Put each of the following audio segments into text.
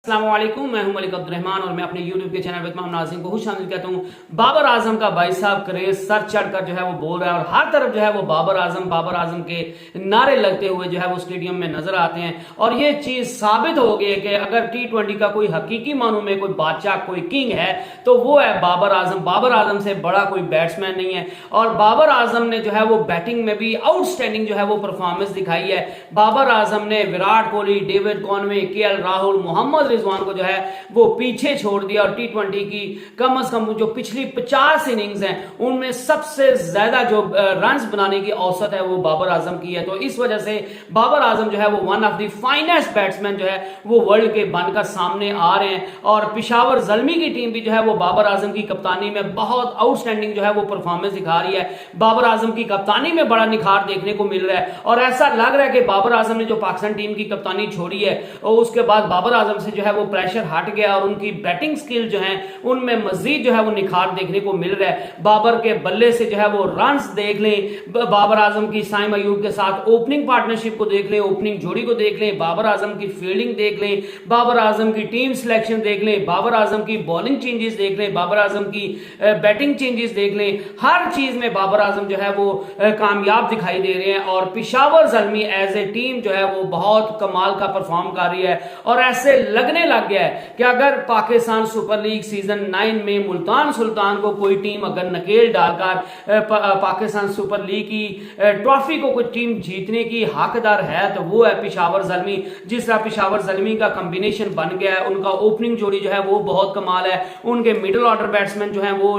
अस्सलामुअलैकुम, मैं हूं मलिक अब्दुर्रहमान और मैं अपने YouTube के चैनल विद मोहम्मद नाज़िम को खुश आमदीद कहता हूं। बाबर आजम का भाई साहब क्रेज सर चढ़कर जो है वो बोल रहा है और हर तरफ जो है वो बाबर आजम के नारे लगते हुए जो है वो स्टेडियम में नजर आते हैं। और ये चीज साबित हो गई है कि अगर T20 का कोई हकीकी मानू में कोई बादशाह, कोई किंग है तो वो है बाबर आजम। बाबर आजम से बड़ा कोई बैट्समैन नहीं है और बाबर आजम ने जो है वो बैटिंग में भी आउटस्टैंडिंग जो है वो परफॉर्मेंस दिखाई है। बाबर आजम ने Virat Kohli, David Conway, KL Rahul, Mohammad Rizwan को जो है वो पीछे छोड़ दिया और T20 की कम से कम जो पिछली 50 इनिंग्स हैं उनमें सबसे ज्यादा जो रन्स बनाने की औसत है वो बाबर आजम की है। तो इस वजह से बाबर आजम जो है वो one of the finest batsman जो है वो वर्ल्ड के बनकर सामने आ रहे हैं। और पेशावर ज़ल्मी की टीम भी जो है वो बाबर आजम की कप्तानी में बहुत आउटस्टैंडिंग जो है वो परफॉर्मेंस दिखा रही है। बाबर आजम की कप्तानी में बड़ा निखार देखने को मिल रहा है और ऐसा लग रहा है कि बाबर आजम ने जो पाकिस्तान टीम की कप्तानी छोड़ी है और उसके बाद बाबर आजम से जो है वो प्रेशर हट गया और उनकी बैटिंग स्किल जो है उनमें मजीद जो है वो निखार देखने को मिल रहा है। बाबर के बल्ले से जो है वो रन्स देख लें, बाबर आजम की साइम अयूब के साथ ओपनिंग पार्टनरशिप को देख लें, ओपनिंग जोड़ी को देख लें, बाबर आजम की फील्डिंग देख लें, बाबर आजम की टीम सिलेक्शन देख लें, बाबर आजम की बॉलिंग चेंजेस देख लें, बाबर आजम की बैटिंग चेंजेस देख लें। हर चीज में बाबर आजम जो है वो कामयाब दिखाई दे रहे हैं और Peshawar Zalmi as a team जो है वो बहुत कमाल का परफॉर्म कर रही है। और ऐसे लगने लग गया है कि अगर पाकिस्तान सुपर लीग सीजन 9 में मुल्तान सुल्तान को कोई टीम अगर नकेल डालकर पाकिस्तान सुपर लीग की ट्रॉफी को कोई टीम जीतने की हकदार है तो वो है पेशावर ज़ल्मी। जिस तरह पेशावर ज़ल्मी का कॉम्बिनेशन बन गया है, उनका ओपनिंग जोड़ी जो है वो बहुत कमाल है। उनके मिडिल ऑर्डर बैट्समैन जो है वो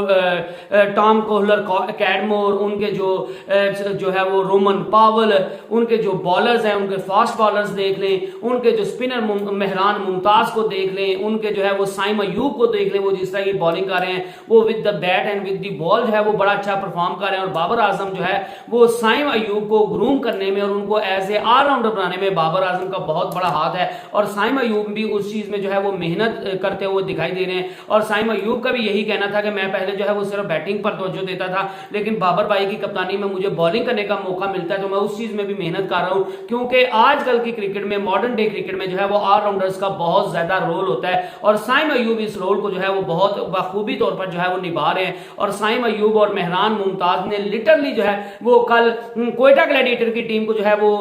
टॉम कोहलर, कैडमोर, उनके जो है वो रोमन पावल, उनके जो बॉलर्स हैं उनके फास्ट बॉलर्स देख लें, उनके जो स्पिनर मेहरान मुमताज को देख लें, उनके जो है वो साइम अयूब को देख लें, वो जिस तरह की बॉलिंग कर रहे हैं वो with the bat and with the ball जो है वो बड़ा अच्छा परफॉर्म कर रहे हैं। और बाबर आजम जो है वो साइम अयूब को ग्रूम करने में और उनको एज ए ऑलराउंडर बनाने में बाबर आजम का बहुत बड़ा हाथ है और साइम अयूब भी उस चीज में जो है वो मेहनत करते हुए दिखाई दे रहे हैं। और साइम अयूब का भी यही कहना था कि मैं पहले जो है वो सिर्फ बैटिंग पर तवज्जो देता था, लेकिन बाबर भाई की कप्तानी में मुझे बॉलिंग करने का मौका मिलता है तो मैं उस चीज में भी मेहनत कर रहा हूं, क्योंकि आजकल की क्रिकेट में, मॉडर्न डे क्रिकेट में जो है वो ऑलराउंडर्स का बहुत ज्यादा रोल होता है और साइम अयूब इस रोल को जो है वो बहुत बखूबी तौर पर जो है वो निभा रहे हैं। और साइम अयूब और मेहरान मुमताज ने लिटरली जो है वो कल क्वेटा ग्लैडिएटर की टीम को जो है वो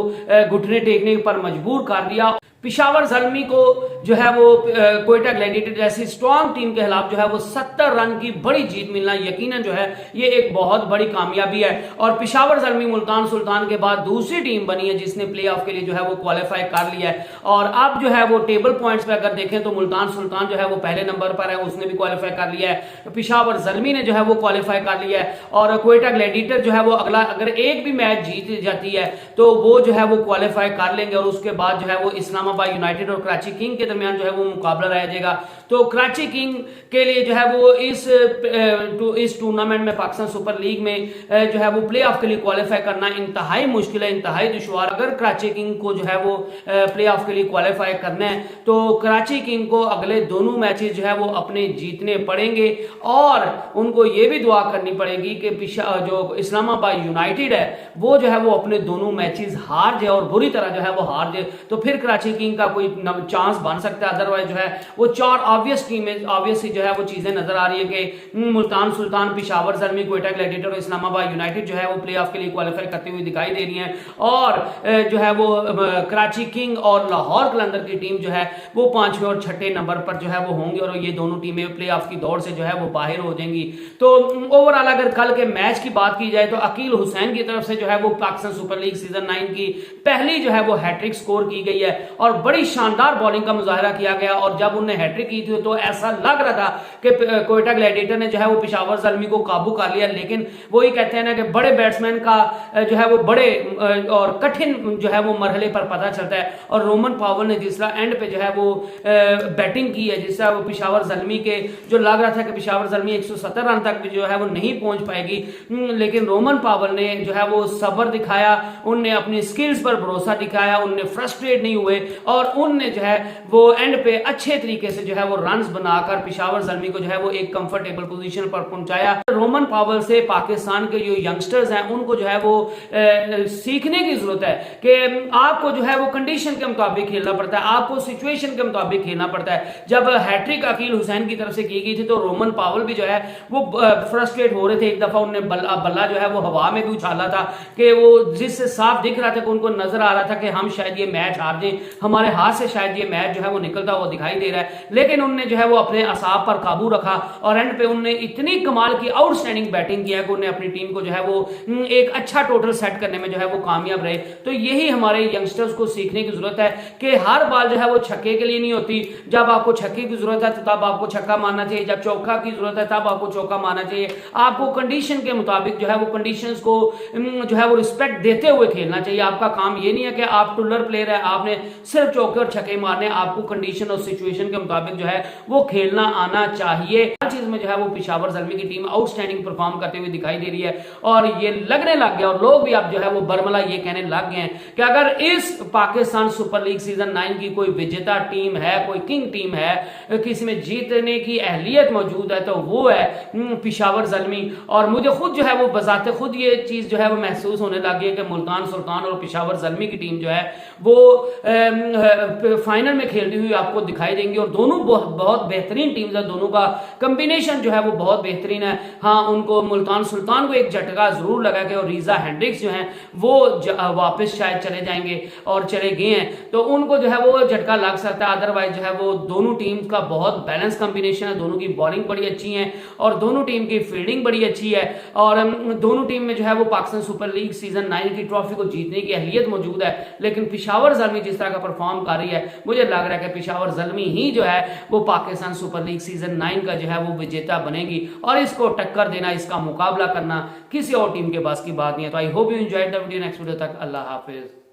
घुटने टेकने पर मजबूर कर दिया। पेशावर ज़ल्मी को जो है वो क्वेटा ग्लैडिएटर जैसी स्ट्रॉन्ग टीम के खिलाफ जो है वो 70 रन की बड़ी जीत मिलना यकीनन जो है ये एक बहुत बड़ी कामयाबी है। और पेशावर ज़ल्मी मुल्तान सुल्तान के बाद दूसरी टीम बनी है जिसने प्ले ऑफ के लिए जो है वो क्वालिफाई कर लिया है। और अब जो है वो टेबल पॉइंट्स पे अगर देखें तो मुल्तान सुल्तान जो है वो पहले नंबर पर है, उसने भी क्वालिफाई कर लिया है। पेशावर ज़ल्मी ने जो है वो क्वालिफाई कर लिया है और क्वेटा ग्लैडिएटर जो है वो अगला अगर एक भी मैच जीत जाती है तो वो जो है वो क्वालिफाई कर लेंगे और उसके बाद जो है वो इस्लामाबाद यूनाइटेड और कराची किंग के दरमियान जो है वो मुकाबला रह जाएगा। तो कराची किंग के लिए जो है वो इस टूर्नामेंट में, पाकिस्तान सुपर लीग में जो है वो प्ले ऑफ के लिए क्वालिफाई करना इंतहाई मुश्किल है, इंतहाई दुश्वार। अगर कराची किंग को जो है वो प्ले ऑफ के लिए क्वालिफाई करना है तो कराची किंग को अगले दोनों मैचेस जो है वो अपने जीतने पड़ेंगे और उनको ये भी दुआ करनी पड़ेगी कि जो इस्लामाबाद यूनाइटेड है वो जो है वो अपने दोनों मैचेस हार जाए और बुरी तरह जो है वो हार जाए तो फिर कराची किंग का कोई चांस बन सकता है। अदरवाइज जो है वो चार ऑब्वियस टीमें, ऑब्वियसली जो है वो चीजें नजर आ रही है कि मुल्तान सुल्तान, पेशावर ज़ल्मी, क्वेटा ग्लैडिएटर और इस्लामाबाद यूनाइटेड जो है वो प्ले ऑफ के लिए क्वालिफाई करते हुए दिखाई दे रही है और जो है वो कराची किंग और लाहौर कलंदर की टीम जो है वो 5वें और 6ठे नंबर पर जो है वो होंगी और ये दोनों टीमें प्ले ऑफ की दौड़ से जो है वो बाहर हो जाएंगी। तो ओवरऑल अगर कल के मैच की बात की जाए तो अकील हुसैन की तरफ से जो है वो पाकिस्तान सुपर लीग सीजन 9 की पहली जो है वो हैट्रिक स्कोर की गई है और बड़ी शानदार बॉलिंग का मुजाहरा किया गया। और जब उन्हें हैट्रिक की थी तो ऐसा लग रहा था कि क्वेटा ग्लैडिएटर ने जो है वो पेशावर ज़ल्मी को काबू कर लिया, लेकिन वही कहते हैं ना कि बड़े बैट्समैन का जो है वो बड़े और कठिन जो है वो मरहले पर पता चलता है। और रोमन पावल ने जिस तरह एंड पे जो है वो बैटिंग की है, जिस तरह वो पेशावर ज़ल्मी के जो लग रहा था कि पेशावर ज़ल्मी 170 रन तक जो है वो नहीं पहुंच पाएगी, लेकिन रोमन पावल ने जो है वो सब्र दिखाया, उनने अपनी स्किल्स पर भरोसा दिखाया, उनने फ्रस्ट्रेट नहीं हुए और उनने जो है वो एंड पे अच्छे तरीके से जो है वो रन्स बनाकर पेशावर ज़ल्मी को जो है वो एक कंफर्टेबल पोजीशन पर पहुंचाया। रोमन पावेल से पाकिस्तान के जो यंगस्टर्स हैं उनको जो है वो सीखने की जरूरत है कि आपको जो है वो कंडीशन के मुताबिक खेलना पड़ता है, आपको सिचुएशन के मुताबिक खेलना पड़ता है। जब हैट्रिक अकील हुसैन की तरफ से की गई थी तो रोमन पावेल भी जो है वो फ्रस्ट्रेट हो रहे थे। एक दफा उन्होंने बल्ला जो है वो हवा में भी उछाला था कि वो जिससे साफ दिख रहा था कि उनको नजर आ रहा था कि हम शायद ये मैच हार जाएं, हमारे हाथ से शायद ये मैच जो है वो निकलता हुआ दिखाई दे रहा है। लेकिन उन्होंने जो है वो अपने असाब पर काबू रखा और एंड पे उन्होंने इतनी कमाल की आउटस्टैंडिंग बैटिंग किया कि उन्हें अपनी टीम को जो है वो एक अच्छा टोटल सेट करने में जो है वो कामयाब रहे। तो यही हमारे यंगस्टर्स को सीखने की जरूरत है कि हर बाल जो है वो छक्के के लिए नहीं होती। जब आपको छक्के की जरूरत है तो तब आपको छक्का मारना चाहिए, जब चौका की जरूरत है तब आपको चौका मारना चाहिए। आपको कंडीशन के मुताबिक जो है वो कंडीशंस को जो है वो रिस्पेक्ट देते हुए खेलना चाहिए। आपका काम ये नहीं है कि आप टुलर प्लेयर है, आपने सिर्फ चौके और छक्के मारने। आपको कंडीशन और सिचुएशन के मुताबिक जो है वो खेलना आना चाहिए। हर चीज में जो है वो पेशावर ज़ल्मी की टीम आउटस्टैंडिंग परफॉर्म करते हुए दिखाई दे रही है और ये लगने लग गया और लोग भी अब जो है वो बरमला ये कहने लग गए हैं कि अगर इस पाकिस्तान सुपर लीग सीजन 9 की कोई विजेता टीम है, कोई किंग टीम है, किसी में जीतने की अहलियत मौजूद है तो वो है पेशावर ज़ल्मी। और मुझे खुद जो है वो बजाते खुद ये चीज जो है वो महसूस होने लगी है कि मुल्तान सुल्तान और पेशावर ज़ल्मी की टीम जो है वो फाइनल में खेलती हुई आपको दिखाई देंगी और दोनों बहुत बेहतरीन टीम्स है, दोनों का कॉम्बिनेशन जो है वो बहुत बेहतरीन है। हाँ, उनको मुल्तान सुल्तान को एक झटका जरूर लगा कि और रीजा हेंड्रिक्स जो हैं वो वापस शायद चले जाएंगे और चले गए हैं तो उनको जो है वो झटका लग सकता है। अदरवाइज जो है वो दोनों टीम का बहुत बैलेंस कॉम्बिनेशन है, दोनों की बॉलिंग बड़ी अच्छी है और दोनों टीम की फील्डिंग बड़ी अच्छी है और दोनों टीम में जो है वो पाकिस्तान सुपर लीग सीजन 9 की ट्रॉफी को जीतने की अहलियत मौजूद है। लेकिन पेशावर ज़ल्मी जिस तरह का परफॉर्म कर रही है मुझे लग रहा है कि पेशावर ज़ल्मी ही जो है वो पाकिस्तान सुपर लीग सीजन 9 का जो है वो विजेता बनेगी और इसको टक्कर देना, इसका मुकाबला करना किसी और टीम के पास की बात नहीं है। तो I hope you enjoyed the video. Next video तक अल्लाह हाफिज।